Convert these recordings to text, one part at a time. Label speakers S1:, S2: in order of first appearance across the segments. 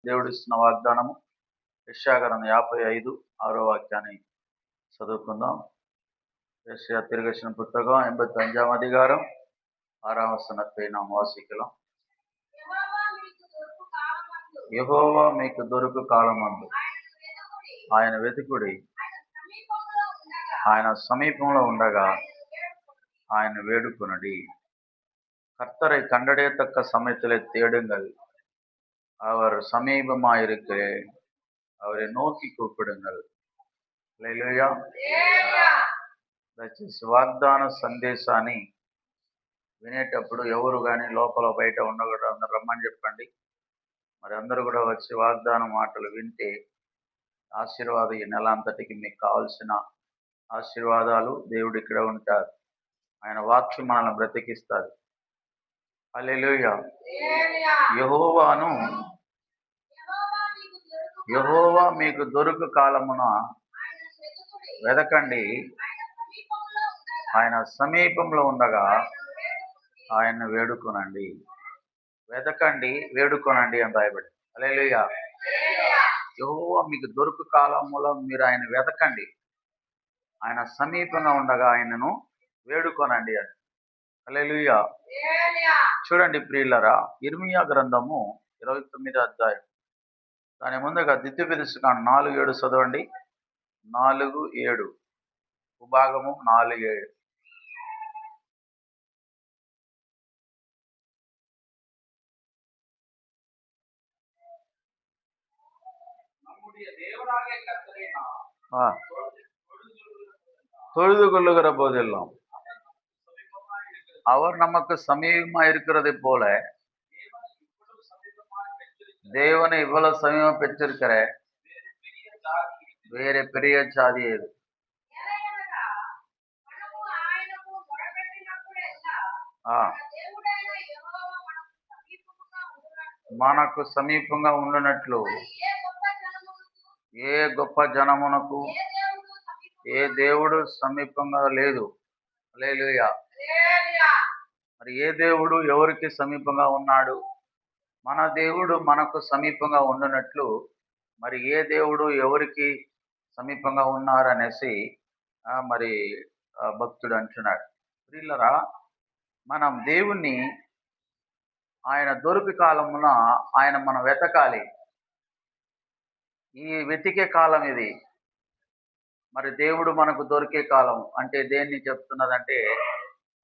S1: దేవుడిస్తున్న వాగ్దానము యెషయా గ్రంథం 55 వాక్యాన్ని చదువుకుందాం. యెషయా తిరగసిన పుస్తకం 85వ అధికారం 6వ వచనం వాసికలం. యెహోవా మీకు దొరుకు కాలమందు ఆయన వెతుకుడి, ఆయన సమీపంలో ఉండగా ఆయన వేడుకొనుడి. கர்த்தரை கண்டடையத்தக்க சமயத்திலே தேடுங்கள், அவர் சமீபமாயிருக்கிறேன், அவரை நோக்கி கூப்பிடுங்கள். హల్లెలూయా. దయచేసి వాగ్దాన సందేశాన్ని వినేటప్పుడు ఎవరు కానీ లోపల బయట ఉండకూడదు, అందరు రమ్మని చెప్పండి. మరి అందరూ కూడా వచ్చి వాగ్దాన మాటలు వింటే ఆశీర్వాదం ఈ నెల అంతటికి మీకు కావాల్సిన ఆశీర్వాదాలు దేవుడు ఇక్కడ ఉంటారు. ఆయన వాక్యం మనల్ని బ్రతికిస్తారు. హల్లెలూయా. యెహోవా మీకు దొరుకు కాలమున వెదకండి, ఆయన సమీపంలో ఉండగా ఆయన వేడుకొనండి. వెదకండి, వేడుకొనండి అని రాయబడి. హల్లెలూయా. యెహోవా మీకు దొరుకు కాలములో మీరు ఆయన వెదకండి, ఆయన సమీపంగా ఉండగా ఆయనను వేడుకొనండి అని. హల్లెలూయా. చూడండి ప్రియులరా, ఇర్మియా గ్రంథము 29వ అధ్యాయం, దాని ముందుగా ద్వితీయోపదేశకాండం 4:7 చదవండి. 4:7 విభాగము 4:7. தொழுது கொள்ளுகிற போதெல்லாம் அவர் நமக்கு சமீபமா இருக்கிறதை போல தேவனை இவ்வளவு சமீபம் பெற்றிருக்கிற வேற பெரிய ஜாதி ஏது? మనకు సమీపంగా ఉండునట్లు ఏ గొప్ప జనమునకు ఏ దేవుడు సమీపంగా లేదు. హల్లెలూయా. మరి ఏ దేవుడు ఎవరికి సమీపంగా ఉన్నాడు? మన దేవుడు మనకు సమీపంగా ఉండునట్లు మరి ఏ దేవుడు ఎవరికి సమీపంగా ఉన్నారు అనేసి మరి భక్తుడు అంటున్నాడు. ప్రియులరా, మనం దేవుణ్ణి ఆయన దొరికి కాలమున ఆయన మనం వెతకాలి. ఈ వెతికే కాలం ఇది. మరి దేవుడు మనకు దొరికే కాలం అంటే దేన్ని చెప్తున్నదంటే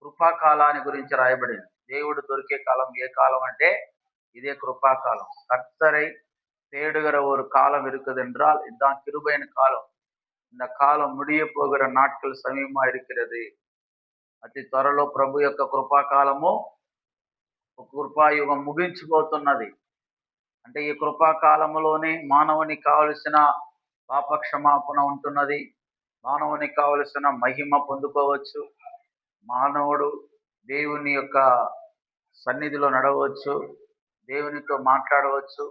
S1: కృపాకాలాన్ని గురించి రాయబడింది. దేవుడు దొరికే కాలం ఏ కాలం అంటే இதே கிருபாகாலம். கர்த்தரை தேடுகிற ஒரு காலம் இருக்குது என்றால் இதுதான் கிருபையின் காலம். இந்த కాలం முடிய పోగిற నాட்கள் సమీపంగా இருக்கிறது. అతి త్వరలో ప్రభు యొక్క కృపాకాలము కృపాయుగం ముగించిపోతున్నది. అంటే ఈ కృపాకాలంలోనే మానవునికి కావలసిన పాపక్షమాపణ ఉంటున్నది, మానవునికి కావలసిన మహిమ పొందుకోవచ్చు, మానవుడు దేవుని యొక్క సన్నిధిలో నడవచ్చు, దేవునితో మాట్లాడవచ్చు,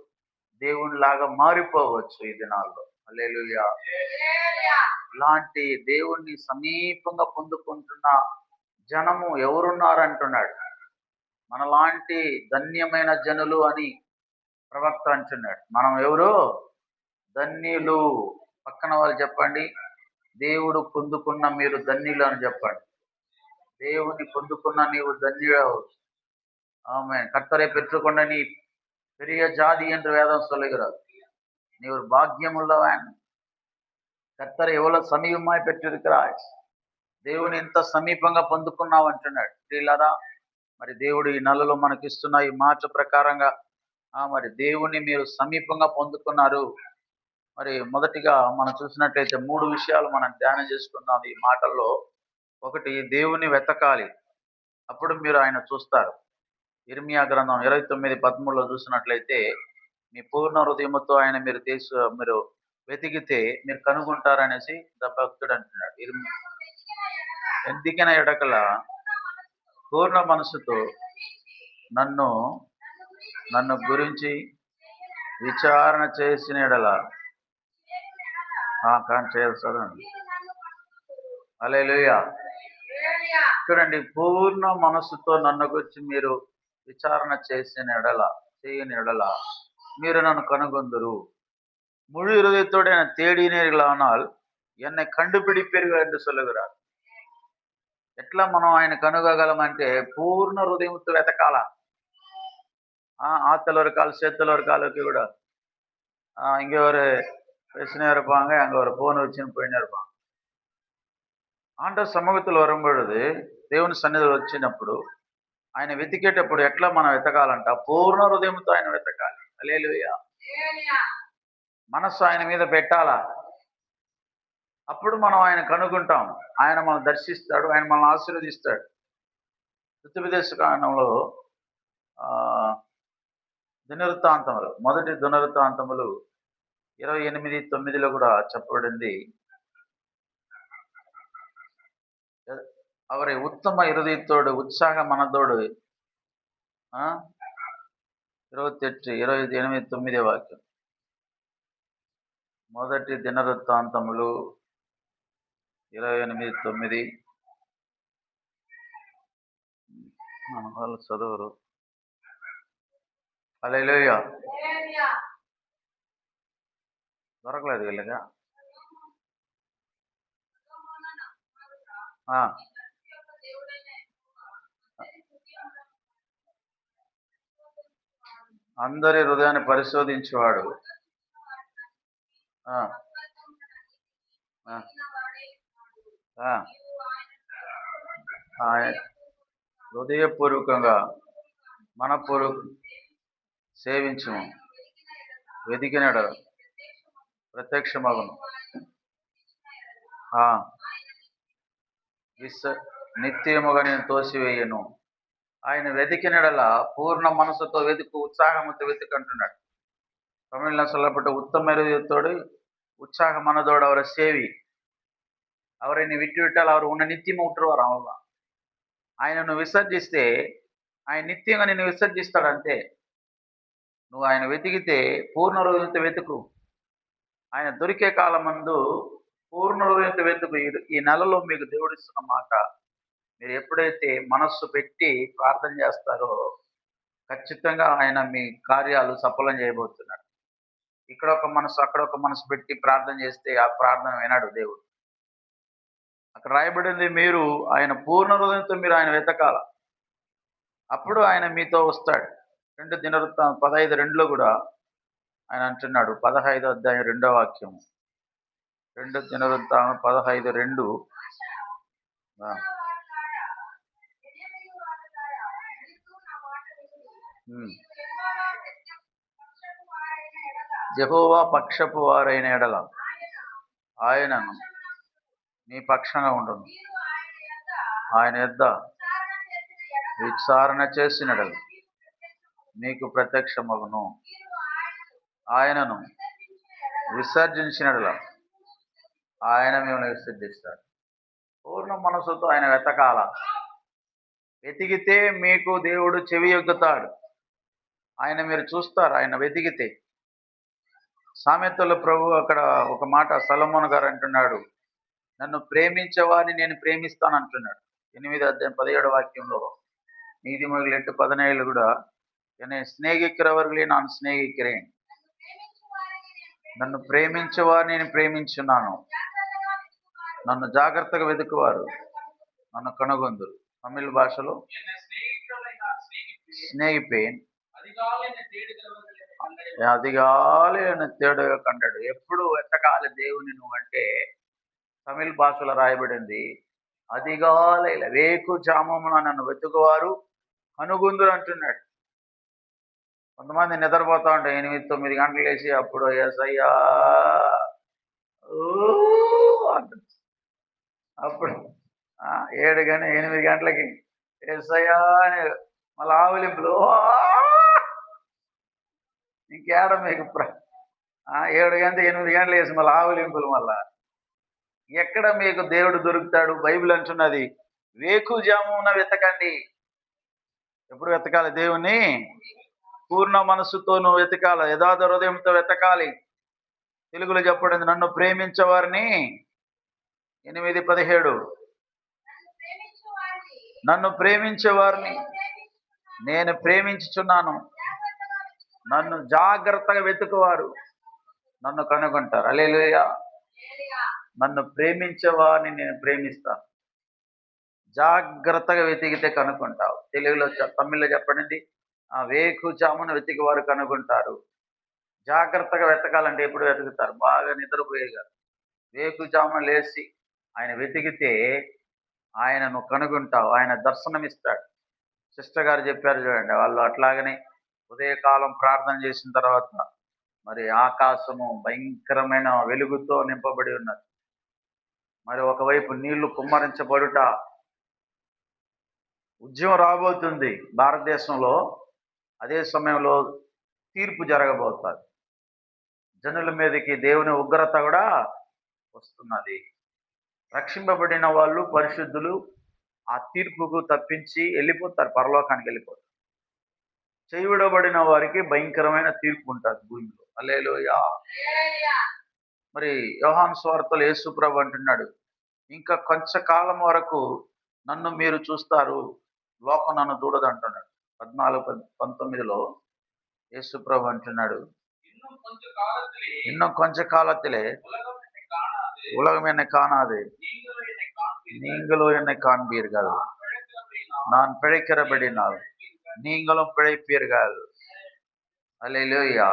S1: దేవునిలాగా మారిపోవచ్చు ఈ దినాల్లో. హల్లెలూయా. ఇలాంటి దేవుణ్ణి సమీపంగా పొందుకుంటున్న జనము ఎవరున్నారు అంటున్నాడు. మనలాంటి ధన్యమైన జనులు అని ప్రవక్త అంటున్నాడు. మనం ఎవరు? ధన్యులు. పక్కన వాళ్ళు చెప్పండి, దేవుడు పొందుకున్న మీరు ధన్యులు అని చెప్పండి. దేవుని పొందుకున్న నీవు ధన్యుడు. ஆமென். கர்த்தரை பெற்றுக்கொண்ட நீ பெரிய ஜாதி என்று வேதம் சொல்லுகிறது. நீ ஒரு பாக்கியம் உள்ளவன். కర్తరు ఎవరో సమీపమాయి పెట్టిరుక్கிறாయ్. దేవుని ఎంత సమీపంగా పొందుకున్నావు అంటున్నాడు. ప్రియులారా, మరి దేవుడు ఈ నెలలో మనకిస్తున్న ఈ మాట ప్రకారంగా మరి దేవుణ్ణి మీరు సమీపంగా పొందుకున్నారు. మరి మొదటిగా మనం చూసినట్లయితే 3 విషయాలు మనం ధ్యానం చేసుకుందాం ఈ మాటల్లో. ఒకటి, దేవుని వెతకాలి, అప్పుడు మీరు ఆయన చూస్తారు. ఇర్మియా గ్రంథం 29:13 చూసినట్లయితే మీ పూర్ణ హృదయముతో ఆయన మీరు వెతికితే మీరు కనుగొంటారనేసి భక్తుడు అంటున్నాడు. ఎందుకైనా ఎడకల పూర్ణ మనసుతో నన్ను గురించి విచారణ చేసిన ఎడల కానీ చేస్తారండి. హల్లెలూయా. చూడండి, పూర్ణ మనసుతో నన్ను గురించి మీరు విచారణ చేయని ఎడల మీరు నన్ను కనుగొందురు. முழு இருதயத்தோட என்னை தேடினீர்களானால் என்னை கண்டுபிடிப்பீர்கள் என்று சொல்லுகிறார். ఎట్లా మనం ఆయన కనుగోగలమంటే పూర్ణ హృదయంతో వెతకాల. ஆத்துல ஒரு கால் சேத்துல ஒரு காலுக்கு கூட இங்க ஒரு பேசினே இருப்பாங்க, அங்க ஒரு போன் வச்சுன்னு போயின்னே இருப்பாங்க. ఆండర్ సమూహத்தில் வரும்பொழுது దేవుని సన్నిధిలో వచ్చినప్పుడు ఆయన వెతికేటప్పుడు ఎట్లా మనం వెతకాలంట? పూర్ణ హృదయంతో ఆయన వెతకాలి. హల్లెలూయా. మనస్సు ఆయన మీద పెట్టాలా. అప్పుడు మనం ఆయన కనుగొంటాం. ఆయన మనం దర్శిస్తాడు, ఆయన మనల్ని ఆశీర్వదిస్తాడు. ద్వితీయోపదేశ కాండంలో దినవృత్తాంతములు, మొదటి దినవృత్తాంతములు 28:9 కూడా చెప్పబడింది. அவரை உத்தம இருதயத்தோடு உற்சாக மனதோடு 28:9 వాక్యం. మొదటి దినవృత్తాంతములు 28:9. మన వాళ్ళు చదువురు. హల్లెలూయా. దొరకలేదు వీళ్ళగా. అందరి హృదయాన్ని పరిశోధించేవాడు, హృదయపూర్వకంగా మనపూర్వక సేవించము, వెదికినడ ప్రత్యక్షమగును, నిత్యముగా నేను తోసివేయను. ఆయన వెతికినడలా పూర్ణ మనసుతో వెతుకు, ఉత్సాహంతో వెతుకంటున్నాడు. తమిళ சொல்லப்பட்ட உத்தம இருதயத்தோடு உற்சாக மனதோடு அவரை சேவி. அவரை நீ விட்டுவிட்டால் அவர் உன்னை నిత్యము விட்டுருவாరు. అవ్వதான். ఆయనను విసర్జిస్తే ఆయన నిత్యంగా నిన్ను విసర్జిస్తాడంతే. నువ్వు ఆయన వెతికితే పూర్ణ హృదయంతో వెతుకు. ఆయన దొరికే కాలం ముందు పూర్ణ హృదయంతో వెతుకు. ఈ నెలలో మీకు దేవుడిస్తున్న మాట, మీరు ఎప్పుడైతే మనస్సు పెట్టి ప్రార్థన చేస్తారో ఖచ్చితంగా ఆయన మీ కార్యాలు సఫలం చేయబోతున్నాడు. ఇక్కడ ఒక మనసు, అక్కడ ఒక మనసు పెట్టి ప్రార్థన చేస్తే ఆ ప్రార్థన వినాడు దేవుడు. అక్కడ రాయబడింది, మీరు ఆయన పూర్ణ హృదయంతో మీరు ఆయన వెతకాల. అప్పుడు ఆయన మీతో వస్తాడు. 2 దినవృత్తాంతం 15:2 కూడా ఆయన అంటున్నాడు. 15వ అధ్యాయం 2వ వాక్యం. 2 దినవృత్తాంతం 15:2. యెహోవా పక్షపు వారైన ఎడల ఆయనను మీ పక్షంగా ఉండును. ఆయన యొద్ద విచారణ చేసిన ఎడల మీకు ప్రత్యక్షమగును. ఆయనను విసర్జించిన ఎడల ఆయన మిమ్మల్ని విసర్జిస్తాడు. పూర్ణ మనసుతో ఆయన వెతకాల. వెతికితే మీకు దేవుడు చెవి యొగ్గుతాడు. ఆయన మీరు చూస్తారు ఆయన వెతికితే. సామెతల ప్రభు అక్కడ ఒక మాట సొలొమోను గారు అంటున్నాడు, నన్ను ప్రేమించే వారిని నేను ప్రేమిస్తాను అంటున్నాడు. 8వ అధ్యాయం 17వ వాక్యంలో. நீதிமொழிகள் 8:17 కూడా, என்னை స్నేహిக்கிறవర్గలే நான் స్నేహిக்கிறேன். నన్ను ప్రేమించే వారిని నేను ప్రేమించున్నాను. నన్ను జాగ్రత్తగా వెతుకువారు నన్ను కనుగొందురు. తమిళ భాషలో స్నేహిపేన్ అదిగాలి తేడుగా కంటాడు. ఎప్పుడు వెతకాలి దేవుని నువ్వు అంటే తమిళ భాషలో రాయబడింది, అదిగాలి వేకు జామమున నన్ను వెతుకువారు కనుగొందురు అంటున్నాడు. కొంతమంది నిద్రపోతా ఉంటాయి 8-9 గంటలు వేసి, అప్పుడు యేసయ్యా అంటుంది. అప్పుడు 7-8 గంటలకి యేసయ్యా అని మళ్ళీ ఆవులింపులు. ఇంకేడ మీకు 7 గంటలు 8 గంటలు వేసి మళ్ళీ ఆవులింపులు. మళ్ళా ఎక్కడ మీకు దేవుడు దొరుకుతాడు? బైబిల్ అంటున్నది, వేకుజామున వెతకండి. ఎప్పుడు వెతకాలి దేవుణ్ణి? పూర్ణ మనస్సుతో నువ్వు వెతకాలి, యథార్థ హృదయంతో వెతకాలి. తెలుగులో చెప్పబడింది, నన్ను ప్రేమించేవారిని 8:17 నన్ను ప్రేమించేవారిని నేను ప్రేమించుచున్నాను, నన్ను జాగ్రత్తగా వెతుకువారు నన్ను కనుగొంటారు. హల్లెలూయా. నన్ను ప్రేమించేవారిని నేను ప్రేమిస్తాను. జాగ్రత్తగా వెతికితే కనుక్కుంటావు. తమిళ్లో చెప్పండి. వేకుజామున వెతికి వారు కనుగొంటారు. జాగ్రత్తగా వెతకాలంటే ఎప్పుడు వెతుకుతారు? బాగా నిద్రపోయేగా వేకుజామున లేచి ఆయన వెతికితే ఆయనను కనుగొంటావు. ఆయన దర్శనమిస్తాడు. సిస్టర్ గారు చెప్పారు చూడండి, వాళ్ళు అట్లాగనే ఉదయకాలం ప్రార్థన చేసిన తర్వాత మరి ఆకాశము భయంకరమైన వెలుగుతో నింపబడి ఉన్నది. మరి ఒకవైపు నీళ్లు కుమ్మరించబడుట, ఉద్యమం రాబోతుంది భారతదేశంలో. అదే సమయంలో తీర్పు జరగబోతుంది. జనుల మీదకి దేవుని ఉగ్రత కూడా వస్తున్నది. రక్షింపబడిన వాళ్ళు, పరిశుద్ధులు ఆ తీర్పుకు తప్పించి వెళ్ళిపోతారు, పరలోకానికి వెళ్ళిపోతారు. చేయబడిన వారికి భయంకరమైన తీర్పు ఉంటుంది భూమిలో. హల్లెలూయా. మరి యోహాను సువార్తలో యేసుప్రభు అంటున్నాడు, ఇంకా కొంచెంకాలం వరకు నన్ను మీరు చూస్తారు, లోకం నన్ను చూడదు అంటున్నాడు. 14:19లో యేసుప్రభు అంటున్నాడు, இன்னும் கொஞ்ச காலத்திலே உலகம் என்னை காணாது, நீங்களோ என்னை காண்பீர்கள். நான் பிழைக்கிறபடினால் நீங்களும் பிழைப்பீர்கள். హల్లెలూయా.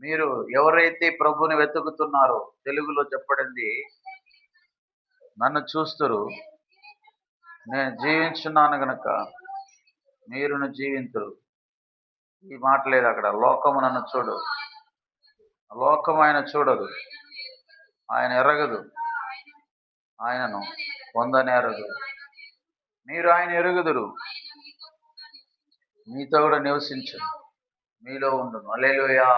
S1: మీరు ఎవరైతే ప్రభుని వెతుకుతున్నారో, తెలుగులో చెప్పబడింది, నన్ను చూస్తురు, నేను జీవించున్నాను గనక మీరును జీవింతురు. ఈ మాట లేదు అక్కడ. లోకము నన్ను చూడు, లోకం ఆయన చూడదు, ఆయన ఎరగదు, ఆయనను పొందనేరదు. మీరు ఆయన ఎరుగుదురు, మీతో కూడా నివసించు, మీలో ఉండును. హల్లెలూయా.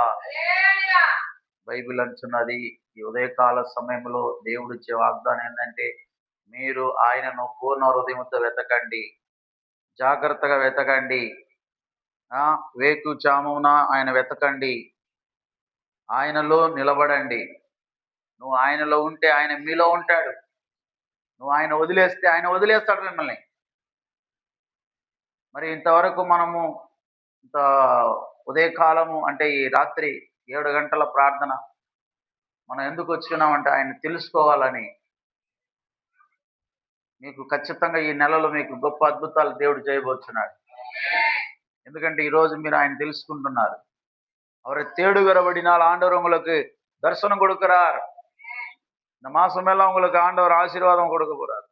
S1: బైబిల్ అంటున్నది, ఈ ఉదయకాల సమయంలో దేవుడిచ్చే వాగ్దానం ఏంటంటే, మీరు ఆయనను పూర్ణ హృదయంతో వెతకండి, జాగ్రత్తగా వెతకండి. వేకుజామున ఆయన వెతకండి, ఆయనలో నిలబడండి. నువ్వు ఆయనలో ఉంటే ఆయన మీలో ఉంటాడు. నువ్వు ఆయన వదిలేస్తే ఆయన వదిలేస్తాడు మిమ్మల్ని. మరి ఇంతవరకు మనము ఇంత ఉదయకాలము అంటే ఈ రాత్రి 7 గంటల ప్రార్థన మనం ఎందుకు వచ్చుకున్నామంటే ఆయన తెలుసుకోవాలని. మీకు ఖచ్చితంగా ఈ నెలలో మీకు గొప్ప అద్భుతాలు దేవుడు చేయబోతున్నాడు. ఎందుకంటే ఈరోజు మీరు ఆయన తెలుసుకుంటున్నారు. அவரை தேடுகிறபடினால் ஆண்டவர் உங்களுக்கு தரிசனம் கொடுக்கிறார். இந்த மாசம் எல்லாம் உங்களுக்கு ஆண்டவர் ఆశీర్వాదం கொடுக்க போறார்.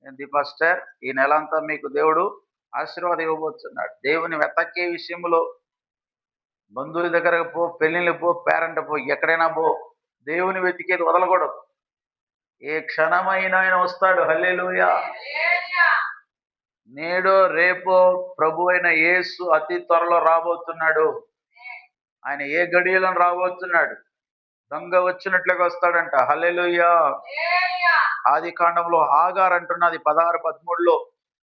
S1: ఏంది పాస్టర్, ఈ నెల అంతా మీకు దేవుడు ఆశీర్వాదం ఇవ్వబోతున్నాడు. దేవుని వెతకే విషయంలో బంధువుల దగ్గరకు పో, పెళ్ళిళ్ళకి పో, పేరెంట్ పో, ఎక్కడైనా పో, దేవుని వెతికేది వదలకూడదు. ఏ క్షణమైనా ఆయన వస్తాడు. హల్లెలూయా. నేడో రేపో ప్రభు అయిన యేసు అతి త్వరలో రాబోతున్నాడు. ఆయన ఏ గడియలో రాబోతున్నాడు? దొంగ వచ్చినట్లుగా వస్తాడంట. హల్లెలూయా. ఆది కాండంలో హాగార్ అంటున్నది 16:13లో,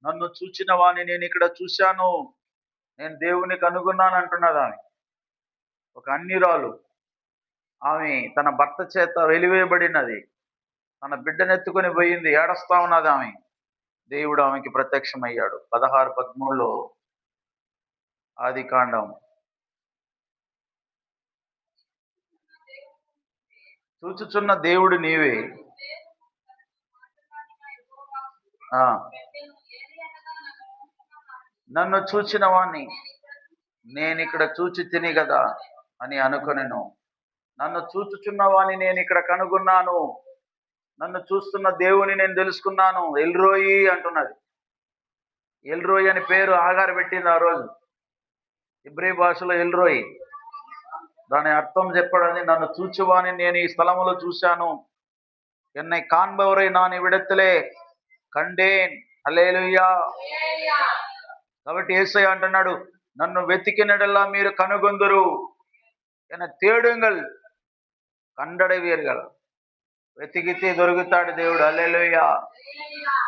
S1: నన్ను చూచిన వాణ్ణి నేను ఇక్కడ చూశాను, నేను దేవుని కనుగొన్నాను అంటున్నది ఆమె. ఒక అన్యురాలు, ఆమె తన భర్త చేత వెలివేయబడినది, తన బిడ్డనెత్తుకొని పోయింది, ఏడస్తా ఉన్నది ఆమె. దేవుడు ఆమెకి ప్రత్యక్షమయ్యాడు. 16:13లో ఆది కాండం. చూచుచున్న దేవుడు నీవే. నన్ను చూచిన వాణ్ణి నేను ఇక్కడ చూచి తిని కదా అని అనుకొనెను. నన్ను చూచుచున్న వాణ్ణి నేను ఇక్కడ కనుగొన్నాను, నన్ను చూస్తున్న దేవుని నేను తెలుసుకున్నాను. ఎల్రోయి అంటున్నది. ఎల్రోయి అని పేరు ఆగారు పెట్టింది ఆ రోజు. ఇబ్రీ భాషలో ఎల్రోయి. దాని అర్థం చెప్పడని, నన్ను చూచువాని నేను ఈ స్థలములో చూశాను, ఎన్నై కాన్బవరై నాన్ ఇవిడెత్తలే కండేన్. హల్లెలూయా. కాబట్టి యేసయ్య అంటున్నాడు, నన్ను వెతికినడల్లా మీరు కనుగొందురు, ఎన తేడుంగల్ కండడవీరుగల్. వెతికితే దొరుకుతాడు దేవుడు. హల్లెలూయా.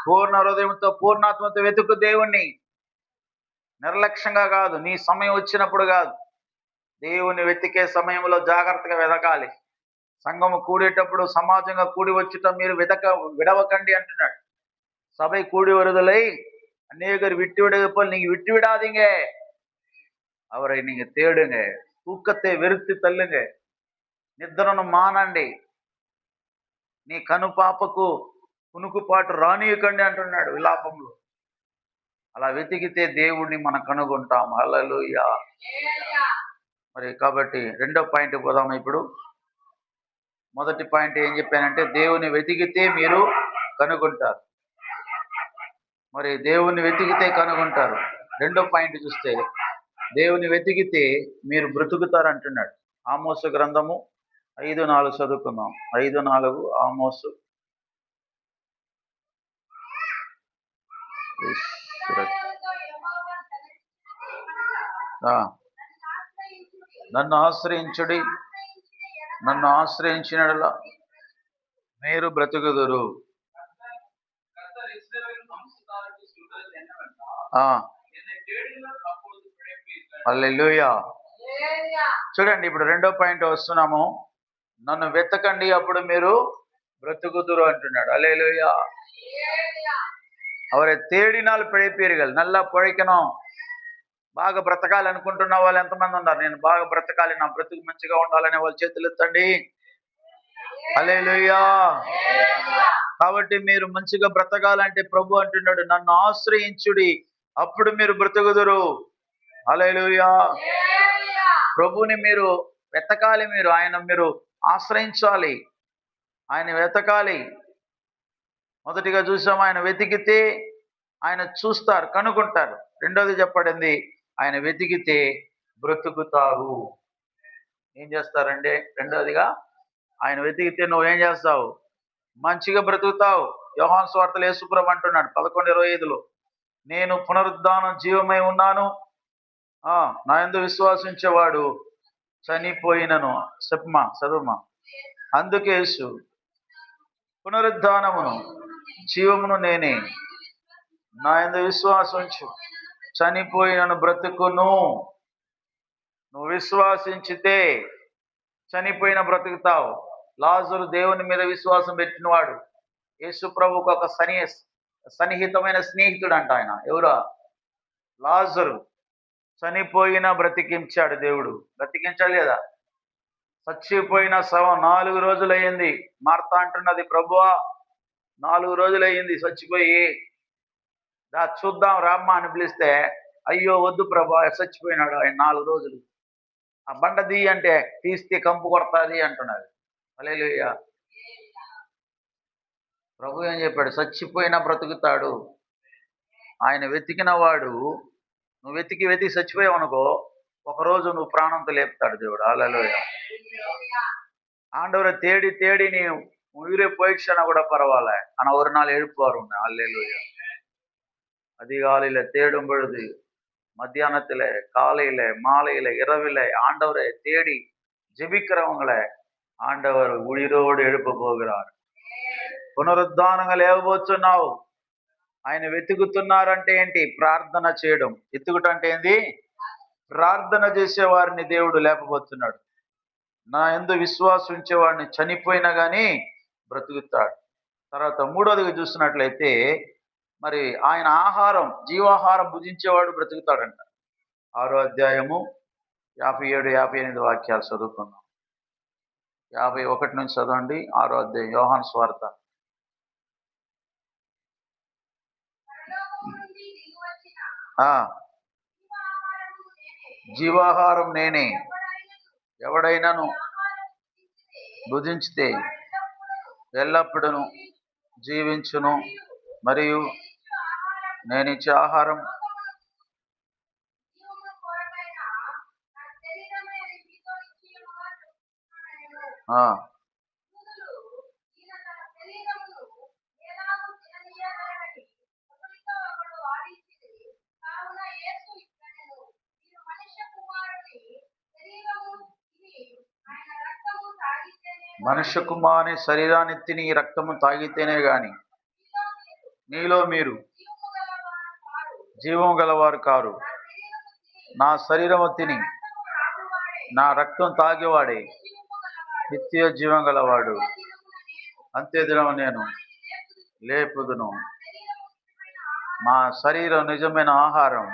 S1: పూర్ణ హృదయంతో పూర్ణాత్మతో వెతుకు దేవుణ్ణి. నిర్లక్ష్యంగా కాదు, నీ సమయం వచ్చినప్పుడు కాదు, దేవుని వెతికే సమయంలో జాగ్రత్తగా వెతకాలి. సంఘము కూడేటప్పుడు సమాజంగా కూడి వచ్చుట మీరు విడవకండి అంటున్నాడు. సభై కూడి வருதலை அநேகர் விட்டு விடுவது போல் நீங்க விட்டு விடாதீங்க. அவரை நீங்க தேடுங்க, தூக்கத்தை வெறுத்து தள்ளுங்க, నిద్రను మానండి, నీ కనుపాపకు కునుకుపాటు రానియకండి అంటున్నాడు విలాపంలో. అలా వెతికితే దేవుణ్ణి మనం కనుగొంటాం. హల్లెలూయా. మరి కాబట్టి రెండో పాయింట్ పోదాం. ఇప్పుడు మొదటి పాయింట్ ఏం చెప్పానంటే దేవుని వెతికితే మీరు కనుగొంటారు. మరి దేవుని వెతికితే కనుగొంటారు. రెండో పాయింట్ చూస్తే దేవుని వెతికితే మీరు బ్రతుకుతారు అంటున్నాడు. ఆమోసు గ్రంథము 5:4 చదువుకుందాం. 5:4 ఆమోసు. నన్ను ఆశ్రయించుడి, నన్ను ఆశ్రయించినలా మీరు బ్రతుకుదురు. హల్లెలూయా. చూడండి, ఇప్పుడు రెండో పాయింట్ వస్తున్నాము. నన్ను వెతకండి, అప్పుడు మీరు బ్రతుకుదురు అంటున్నాడు. హల్లెలూయా. அவரை தேடினால் பிழைப்பீர்கள். நல்லா பிழைக்கணும், బాగా బ్రతకాలి అనుకుంటున్న వాళ్ళు ఎంతమంది ఉన్నారు? నేను బాగా బ్రతకాలి, నా బ్రతుకు మంచిగా ఉండాలనే వాళ్ళు చేతులు ఎత్తండి. హల్లెలూయా. కాబట్టి మీరు మంచిగా బ్రతకాలంటే ప్రభు అంటున్నాడు, నన్ను ఆశ్రయించుడి, అప్పుడు మీరు బ్రతుకుదురు. హల్లెలూయా. ప్రభుని మీరు వెతకాలి, ఆయన మీరు ఆశ్రయించాలి, ఆయన వెతకాలి. మొదటిగా చూసాం, ఆయన వెతికితే ఆయన చూస్తారు, కనుగొంటారు. రెండోది చెప్పబడింది, ఆయన వెతికితే బ్రతుకుతారు. ఏం చేస్తారంటే రెండోదిగా, ఆయన వెతికితే నువ్వేం చేస్తావు? మంచిగా బ్రతుకుతావు. యోహాను సువార్తలో యేసుప్రభు అంటున్నాడు 11:25లో, నేను పునరుద్ధానం జీవమై ఉన్నాను, నా యందు విశ్వాసించేవాడు చనిపోయినను. చెప్పమా, చదువుమా. అందుకే యేసు, పునరుద్ధానమును జీవమును నేనే, నా యందు విశ్వాసించు చనిపోయినను బ్రతుకును. నువ్వు విశ్వాసించితే చనిపోయిన బ్రతుకుతావు. లాజరు దేవుని మీద విశ్వాసం పెట్టినవాడు, యేసు ప్రభుకు ఒక సన్నిహితమైన స్నేహితుడు అంట ఆయన. ఎవరా? లాజరు. చనిపోయిన బ్రతికించాడు దేవుడు. బ్రతికించాలి కదా? చచ్చిపోయిన శవం 4 రోజులయ్యింది. మార్త అంటున్నది, ప్రభువా 4 రోజులయ్యింది చచ్చిపోయి, చూద్దాం రామ్మా అని పిలిస్తే, అయ్యో వద్దు ప్రభా, చచ్చిపోయినాడు ఆయన 4 రోజులు. ఆ బండ దీ అంటే తీస్తే కంపు కొడతాది అంటున్నది. హల్లెలూయా. ప్రభు ఏం చెప్పాడు? చచ్చిపోయినా బ్రతుకుతాడు. ఆయన వెతికిన వాడు, నువ్వు వెతికి వెతికి చచ్చిపోయావు అనుకో, ఒకరోజు నువ్వు ప్రాణంతో లేపుతాడు దేవుడు. హల్లెలూయా. ஆண்டவரை தேடி தேடி நீ உயிரை போயிடுச்சுன்னா கூட பரவாயில்ல, ஆனா ஒரு நாள் எழுப்புவார் உன்னை. அல்லேலூயா. அதிகாலையில தேடும் பொழுது, மத்தியானத்துல, காலையில, மாலையில, இரவில ஆண்டவரை தேடி ஜெபிக்கிறவங்களை ఆండవరు ఉడిరోడు எழுப்ப పోகிறாరు. పునరుద్ధానంగా లేవబోతున్నావు. ఆయన వెతుకుతున్నారంటే ఏంటి? ప్రార్థన చేయడం. వెతుకుటంటే ఏంది? ప్రార్థన చేసే వారిని దేవుడు లేపబోతున్నాడు. నా యందు విశ్వాసం ఉంచేవాడిని చనిపోయినా కానీ బ్రతుకుతాడు. తర్వాత మూడోదిగా చూసినట్లయితే, మరి ఆయన ఆహారం, జీవాహారం భుజించేవాడు బ్రతుకుతాడంట. 6వ అధ్యాయము 57, 58 వాక్యాలు చదువుకుందాం. 51 నుంచి చదవండి. 6వ అధ్యాయం యోహాను సువార్త. జీవాహారం నేనే, ఎవడైనాను భుజించితే ఎల్లప్పుడూ జీవించును, మరియు నేనిచ్చే ఆహారం మనుష్య కుమారుని శరీరాన్ని తిని రక్తము తాగితేనే గాని మీలో మీరు జీవం గలవారు కారు. నా శరీరము తిని నా రక్తం తాగేవాడే నిత్య జీవం గలవాడు, అంత్యదినము నేను లేపుదును. మా శరీరం నిజమైన ఆహారం,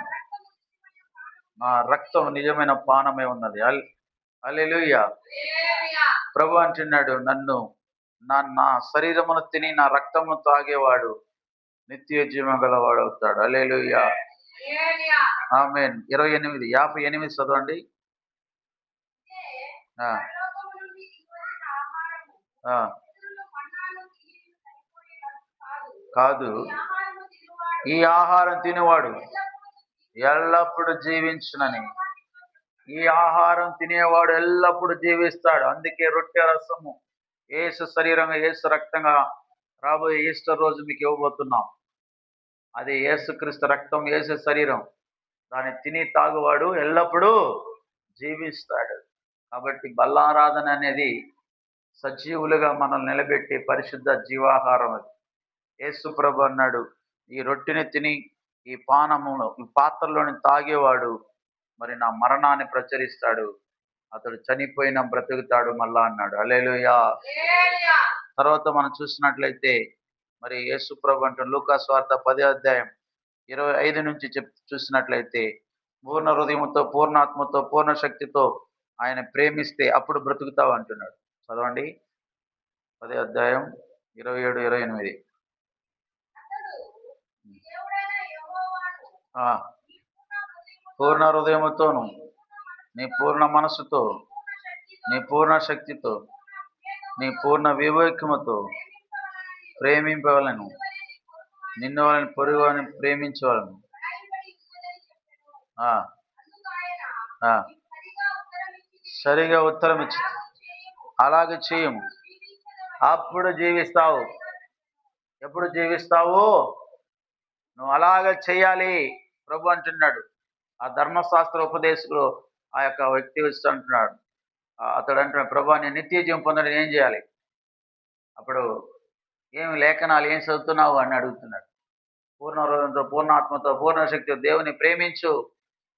S1: నా రక్తం నిజమైన పానమే ఉన్నది. హల్లెలూయా. ప్రభు అంటున్నాడు, నన్ను నా శరీరమును తిని నా రక్తమును తాగేవాడు నిత్య జీవం గలవాడు అవుతాడు. హల్లెలూయా. ఆమేన్. 58 చదవండి. ఆ, ఆ, కాదు, ఈ ఆహారం తినేవాడు ఎల్లప్పుడూ జీవించునని. ఈ ఆహారం తినేవాడు ఎల్లప్పుడూ జీవిస్తాడు. అందుకే రొట్టె రసము యేసు శరీరంగా యేసు రక్తంగా రాబోయే ఈస్టర్ రోజు మీకు ఇవ్వబోతున్నాం. అది యేసుక్రీస్తు రక్తం, యేసు శరీరం. దాన్ని తిని తాగువాడు ఎల్లప్పుడూ జీవిస్తాడు. కాబట్టి బల్లారాధన అనేది సజీవులుగా మనల్ని నిలబెట్టి పరిశుద్ధ జీవాహారం. అది యేసు ప్రభు అన్నాడు, ఈ రొట్టెని తిని ఈ ఈ పాత్రలోని తాగేవాడు మరి నా మరణాన్ని ప్రచురిస్తాడు, అతడు చనిపోయినా బ్రతుకుతాడు మళ్ళా అన్నాడు. హల్లెలూయా. తర్వాత మనం చూసినట్లయితే మరి యేసు ప్రభు అంటాడు లూకా సువార్త 10 అధ్యాయం 25 నుంచి చూసినట్లయితే, పూర్ణ హృదయంతో, పూర్ణాత్మతో, పూర్ణ శక్తితో ఆయన ప్రేమిస్తే అప్పుడు బ్రతుకుతావు అంటున్నాడు. చదవండి. 10 అధ్యాయం 27-28. పూర్ణ హృదయముతోను, నీ పూర్ణ మనసుతో, నీ పూర్ణ శక్తితో, నీ పూర్ణ వివేకముతో ప్రేమింపవలను, నిన్ను వాళ్ళని పొరుగు అని ప్రేమించవలను. సరిగా ఉత్తరం ఇచ్చి అలాగే చేయము, అప్పుడు జీవిస్తావు. ఎప్పుడు జీవిస్తావు? నువ్వు అలాగే చెయ్యాలి ప్రభు అంటున్నాడు. ఆ ధర్మశాస్త్ర ఉపదేశకులు ఆ యొక్క వ్యక్తి వచ్చి అంటున్నాడు, అతడు అంటున్నాడు, ప్రభు నేను నిత్య జీవం పొందడం ఏం చేయాలి? అప్పుడు ఏమి లేఖనాలు ఏం చదువుతున్నావు అని అడుగుతున్నాడు. పూర్ణ హృదయంతో, పూర్ణాత్మతో, పూర్ణ శక్తితో దేవుని ప్రేమించు,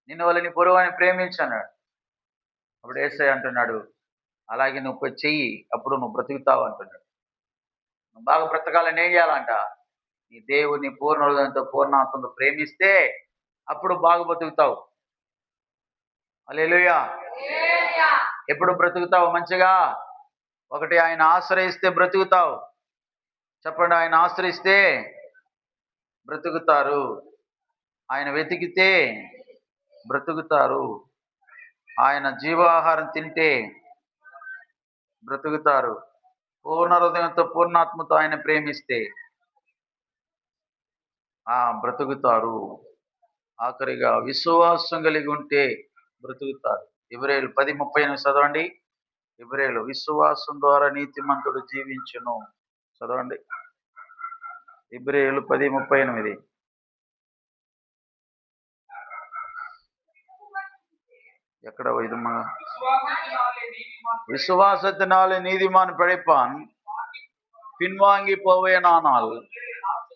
S1: నిన్ను వాళ్ళని పొరుగు ప్రేమించు అన్నాడు. అప్పుడు యేసయ్య అంటున్నాడు, అలాగే నువ్వు పోయి చెయ్యి, అప్పుడు నువ్వు బ్రతుకుతావు అంటున్నాడు. నువ్వు బాగా బ్రతకాలని ఏం చేయాలంట? నీ దేవుని పూర్ణ హృదయంతో, పూర్ణాత్మతో ప్రేమిస్తే అప్పుడు బాగా బ్రతుకుతావు. హల్లెలూయా. ఎప్పుడు బ్రతుకుతావు మంచిగా? ఒకటి, ఆయన ఆశ్రయిస్తే బ్రతుకుతావు. చెప్పండి, ఆయన ఆశ్రయిస్తే బ్రతుకుతారు, ఆయన వెతికితే బ్రతుకుతారు, ఆయన జీవాహారం తింటే బ్రతుకుతారు, పూర్ణ హృదయంతో, పూర్ణాత్మతో ఆయన ప్రేమిస్తే బ్రతుకుతారు. ఆఖరిగా విశ్వాసం కలిగి ఉంటే బ్రతుకుతారు. హెబ్రీయులు 10:38 చదవండి. హెబ్రీయులు, విశ్వాసం ద్వారా నీతిమంతుడు జీవించును. చదవండి. హెబ్రీయులు 10:38. எக்கட இதுமா விசுவாசத்தினாலே நீதிமான் பிழைப்பான், பின்வாங்கி போவேனானால்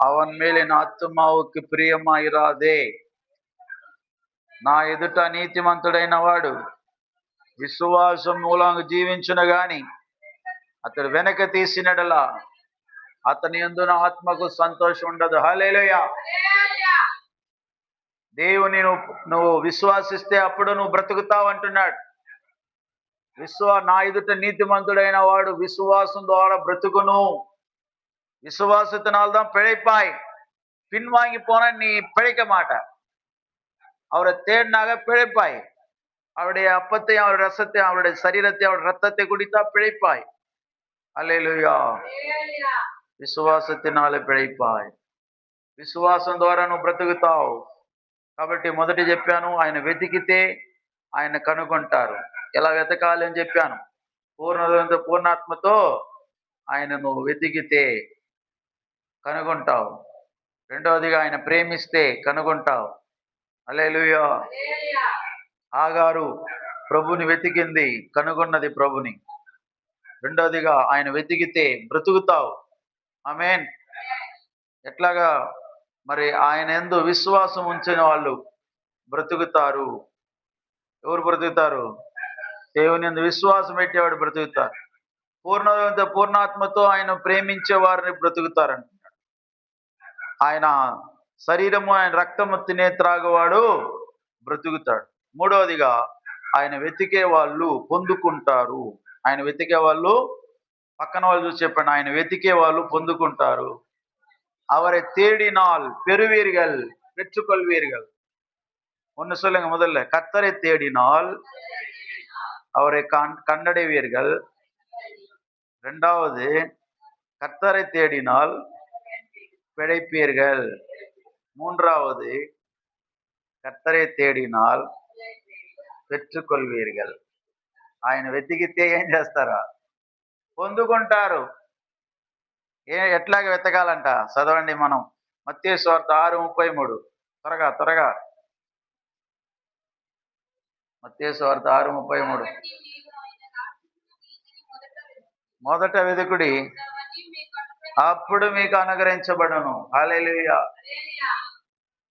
S1: அவன் மேல் என் ఆత్మావుకి ప్రియమాయిరాదే. నా ఎదుట నీతిమంతుడైన వాడు విశ్వాసం మూలంగా జీవించును గాని అతడు వెనక తీసినడలా అతని యందు నా ఆత్మకు సంతోషం ఉండదు. హల్లెలూయా. దేవుని నువ్వు విశ్వాసిస్తే అప్పుడు నువ్వు బ్రతుకుతావు అంటున్నాడు. నా ఎదుట నీతిమంతుడైన వాడు విశ్వాసం ద్వారా బ్రతుకును. விசுவாசத்தினால்தான் பிழைப்பாய், பின்வாங்கி போன நீ பிழைக்க மாட்ட. அவரை தேடினாக பிழைப்பாய். அவருடைய அப்பத்தையும் அவருடைய ரசத்தையும் அவருடைய சரீரத்தை அவருடைய ரத்தத்தை குடித்தா பிழைப்பாய். அல்லேலூயா. విశ్వాసத்தினாலே పిழைపాయ్. విశ్వాసం ద్వారా నువ్వు బ్రతుకుతావు. కాబట్టి మొదటి చెప్పాను, ఆయన వెతికితే ఆయన కనుగొంటారు. ఎలా వెతకాలి అని చెప్పాను. పూర్ణతో, పూర్ణాత్మతో ఆయన నువ్వు వెతికితే కనుగొంటావు. రెండవదిగా ఆయన ప్రేమిస్తే కనుగొంటావు. హల్లెలూయా. ఆగారు ప్రభుని వెతికింది, కనుగొన్నది ప్రభుని. రెండవదిగా ఆయన వెతికితే బ్రతుకుతావు. ఆమేన్. ఎట్లాగా మరి ఆయన యందు విశ్వాసం ఉంచిన వాళ్ళు బ్రతుకుతారు. ఎవరు బ్రతుకుతారు? దేవుని యందు విశ్వాసం పెట్టేవాడు బ్రతుకుతారు. పూర్ణాత్మతో ఆయన ప్రేమించే వారిని బ్రతుకుతారంటున్నాడు. ఆయన శరీరము, ఆయన రక్తము తినే త్రాగువాడు బ్రతుకుతాడు. మూడవదిగా ఆయన వెతికే వాళ్ళు పొందుకుంటారు. ఆయన వెతికే వాళ్ళు, పక్కన వాళ్ళు చూసి చెప్పండి, ఆయన వెతికే వాళ్ళు పొందుకుంటారు. அவரை தேடினால் பெறுவீர்கள், பெற்றுக்கொள்வீர்கள். ஒன்னு சொல்லுங்க முதல்ல, கர்த்தரை தேடினால் அவரை கண்டடைவீர்கள். இரண்டாவது, கர்த்தரை தேடினால் பிழைப்பீர்கள். மூன்றாவது, கர்த்தரை தேடினால் పెట్టుకొల్వీர்கள். ఆయన వెతికితే ఏం చేస్తారా? పొందుకుంటారు. ఎట్లాగ వెతకాలంట చదవండి. మనం మత్తయి సువార్త 6:33. త్వరగా మత్తయి సువార్త 6:33. మొదట వెతుకుడి, అప్పుడు మీకు అనుగ్రహించబడును. హల్లెలూయా.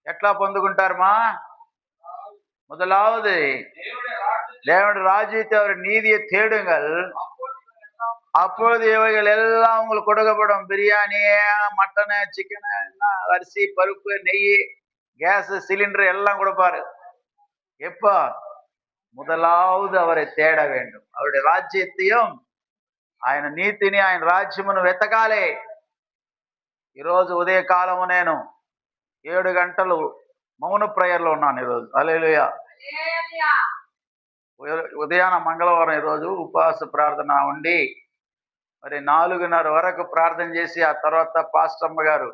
S1: ఎట్లా పొందుకుంటారమ్మా? முதலாவது தேவனுடைய ராஜ்யத்தை அவர் நீதியை தேடுங்கள், அப்பொழுது இவைகள் எல்லாம் உங்களுக்கு கொடுக்கப்படும். பிரியாணி, மட்டனு, சிக்கனு, அரிசி, பருப்பு, நெய், கேஸ், சிலிண்டர் எல்லாம் கொடுப்பாரு. எப்ப? முதலாவது அவரை தேட வேண்டும். அவருடைய రాజ్యத்தையும் ఆయన నీతిని, ఆయన రాజ్యమును వెతకాలి. ఈరోజు ఉదయకాలము నేను 7 గంటలు మౌన ప్రేయర్లో ఉన్నాను ఈరోజు. హల్లెలూయా. ఉదయాన మంగళవారం ఈరోజు ఉపవాస ప్రార్థన ఉండి మరి 4:30 వరకు ప్రార్థన చేసి, ఆ తర్వాత పాస్టమ్మ గారు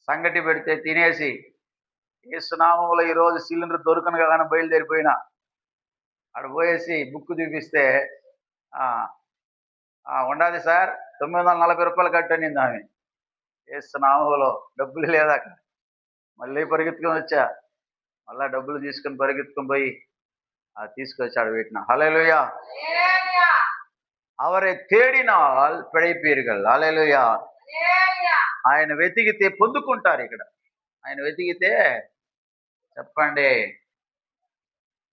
S1: సంగటి పెడితే తినేసి, యేసునామములో ఈరోజు సిలిండర్ దొరకను కానీ బయలుదేరిపోయినా, అక్కడ పోయేసి బుక్ చూపిస్తే ఉండాలి సార్, 940 రూపాయలు కట్టనింది ఆమె. యేసునామములో డబ్బులు లేదా, మళ్ళీ పరిగెత్తుకొని వచ్చా, మళ్ళా డబ్బులు తీసుకొని పరిగెత్తుకొని పోయి తీసుకొచ్చాడు వీటిని. హల్లెలూయా. அவரை தேடினால் பிழைப்பீர்கள். హల్లెలూయా. ఆయన వెతికితే పొందుకుంటారు. ఇక్కడ ఆయన వెతికితే, చెప్పండి,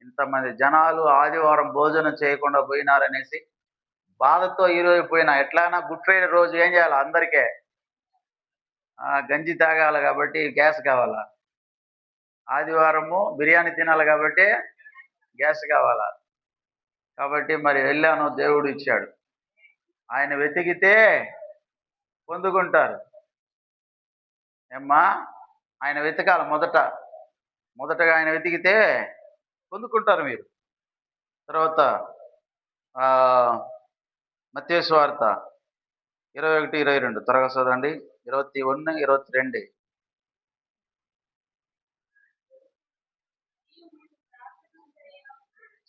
S1: ఇంతమంది జనాలు ఆదివారం భోజనం చేయకుండా పోయినారనేసి బాధతో ఈరోజు పోయినా, ఎట్లయినా గుడ్ ఫ్రైడే రోజు ఏం చేయాలి? అందరికీ గంజి తాగాలి కాబట్టి గ్యాస్ కావాలా, ఆదివారము బిర్యానీ తినాలి కాబట్టి గ్యాస్ కావాలా, కాబట్టి మరి వెళ్ళాను, దేవుడు ఇచ్చాడు. ఆయన వెతికితే పొందుకుంటారు. ఏమ్మా? ఆయన వెతకాలి. మొదటగా ఆయన వెతికితే పొందుకుంటారు మీరు. తర్వాత మత్తయి సువార్త 21:22 త్వరగా చదవండి. 21:22.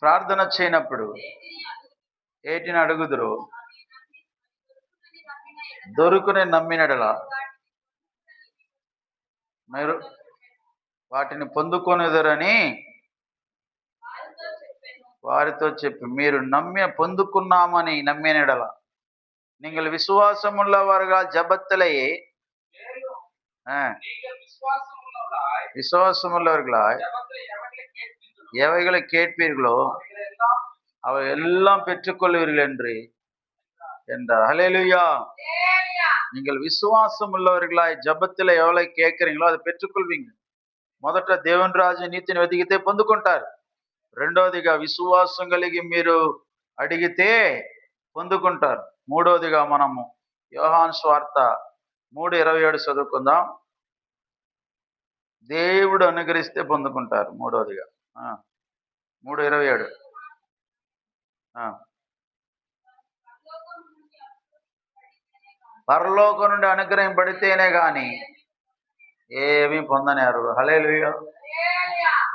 S1: ప్రార్థన చేయనప్పుడు ఏటిని అడుగుదురు? దొరుకుని నమ్మినడలా మీరు వాటిని పొందుకొనేదరని వారితో చెప్పి, మీరు పొందుకున్నామని నమ్మినడల நீங்கள் விசுவாசமுள்ளவர்கள் ஜபத்திலேயே விசுவாசமுள்ளவர்களாய் எவைகளை கேட்பீர்களோ அவை எல்லாம் பெற்றுக்கொள்வீர்கள் என்றார். ஹல்லேலூயா. நீங்கள் விசுவாசம் உள்ளவர்களாய் జబత్తులో ఎవరై కేకరింగ్లో అది పెట్టుకొల్వీంగ. మొదట దేవుని రాజ్య నీతిని వెతికితే పొందుకుంటారు. రెండోదిగా విశ్వాసం కలిగి మీరు అడిగితే పొందుకుంటారు. మూడోదిగా మనము యోహాను సువార్త 3:27 చదువుకుందాం. దేవుడు అనుగ్రహిస్తే పొందుకుంటారు. మూడోదిగా 3:27. పరలోకం నుండి అనుగ్రహం పడితేనే గాని ఏమీ పొందనేరు. హల్లెలూయా.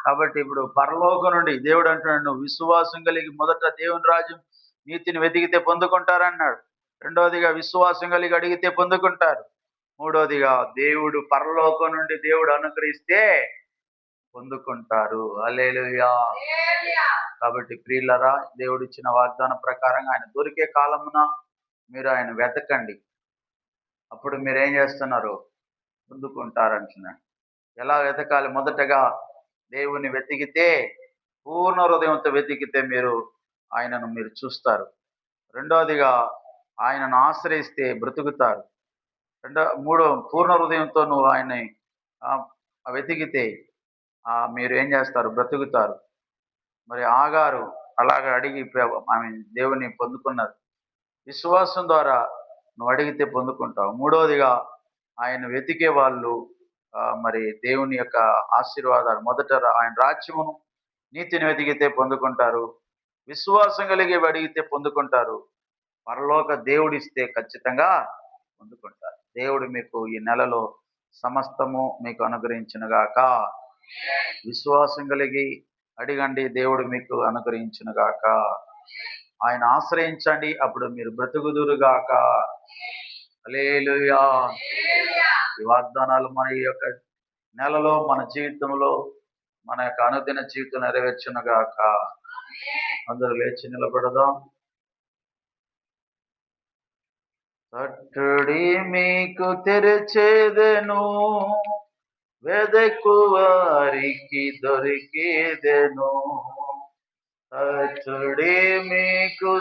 S1: కాబట్టి ఇప్పుడు పరలోకం నుండి దేవుడు అంటున్నాడు, నువ్వు విశ్వాసం కలిగి మొదట దేవుని రాజ్యం నీతిని వెతికితే పొందుకుంటారన్నాడు. రెండోదిగా విశ్వాసం కలిగి అడిగితే పొందుకుంటారు. మూడోదిగా దేవుడు పరలోకం నుండి దేవుడు అనుగ్రహిస్తే పొందుకుంటారు. హల్లెలూయా. కాబట్టి ప్రియులారా, దేవుడు ఇచ్చిన వాగ్దానం ప్రకారంగా ఆయన దొరికే కాలమున మీరు ఆయన వెతకండి. అప్పుడు మీరు ఏం చేస్తున్నారు? పొందుకుంటారంటున్నాడు. ఎలా వెతకాలి? మొదటగా దేవుని వెతికితే, పూర్ణ హృదయంతో వెతికితే మీరు ఆయనను మీరు చూస్తారు. రెండోదిగా ఆయనను ఆశ్రయిస్తే బ్రతుకుతారు. మూడో, పూర్ణ హృదయంతో నువ్వు ఆయన్ని వెతికితే మీరు ఏం చేస్తారు? బ్రతుకుతారు. మరి ఆగారు అలాగ అడిగి ఆమె దేవుని పొందుకున్నది. విశ్వాసం ద్వారా నువ్వు అడిగితే పొందుకుంటావు. మూడవదిగా ఆయన వెతికే వాళ్ళు మరి దేవుని యొక్క ఆశీర్వాదాలు మొదట ఆయన రాజ్యమును నీతిని వెతికితే పొందుకుంటారు. విశ్వాసం కలిగి అడిగితే పొందుకుంటారు. పరలోక దేవుడిస్తే ఖచ్చితంగా పొందుకుంటారు. దేవుడు మీకు ఈ నెలలో సమస్తము మీకు అనుగ్రహించునుగాక. విశ్వాసం కలిగి అడిగండి, దేవుడు మీకు అనుగ్రహించునుగాక. ఆయన ఆశ్రయించండి, అప్పుడు మీరు బ్రతుకుదురుగాక. హల్లెలూయా. ఈ వాగ్దానాలు మన ఈ యొక్క నెలలో మన జీవితంలో మన యొక్క అనుదిన జీవితం నెరవేర్చునుగాక. అందరూ లేచి నిలబడదాం. తట్టుడి మీకు తెరచేదెను, వెదకు వారికి దొరికేదెను. తట్టుడి మీకు